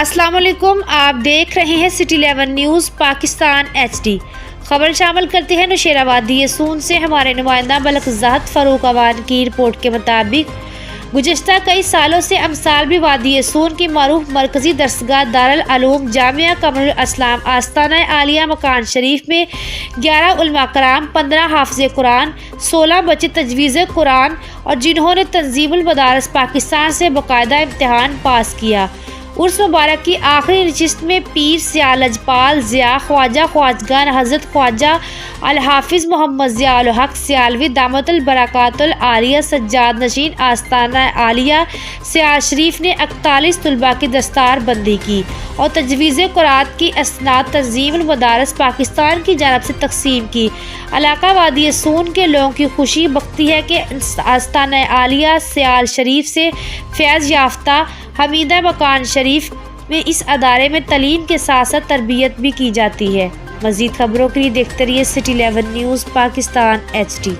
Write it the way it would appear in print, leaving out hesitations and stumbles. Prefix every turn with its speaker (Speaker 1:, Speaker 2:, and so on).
Speaker 1: السلام علیکم، آپ دیکھ رہے ہیں سٹی 11 نیوز پاکستان HD۔ خبر شامل کرتے ہیں نوشیرہ وادی سون سے ہمارے نمائندہ ملک زاہد فاروق اوان کی رپورٹ کے مطابق گزشتہ کئی سالوں سے امثال وادی سون کی معروف مرکزی درسگاہ دارالعلوم جامعہ قمر الاسلام آستانہ عالیہ مکان شریف میں 11 علماء کرام، 15 حافظ قرآن، 16 بچے تجویز قرآن اور جنہوں نے تنظیم المدارس پاکستان سے باقاعدہ امتحان پاس کیا۔ عرس مبارک کی آخری نشست میں پیر سیال لجپال ضیاء خواجہ خواجگان حضرت خواجہ الحافظ محمد ضیاء الحق سیالوی دامت البرکات العالیہ سجاد نشین آستانہ عالیہ سیال شریف نے 41 طلباء کی دستار بندی کی اور تجویز قرآن کی اسناد تنظیم المدارس پاکستان کی جانب سے تقسیم کی۔ علاقہ وادی سون کے لوگوں کی خوشی بختی ہے کہ آستانہ عالیہ سیال شریف سے فیض یافتہ حمیدہ مکان شریف میں اس ادارے میں تعلیم کے ساتھ ساتھ تربیت بھی کی جاتی ہے۔ مزید خبروں کے لیے دیکھتے رہیے سٹی 11 نیوز پاکستان HD۔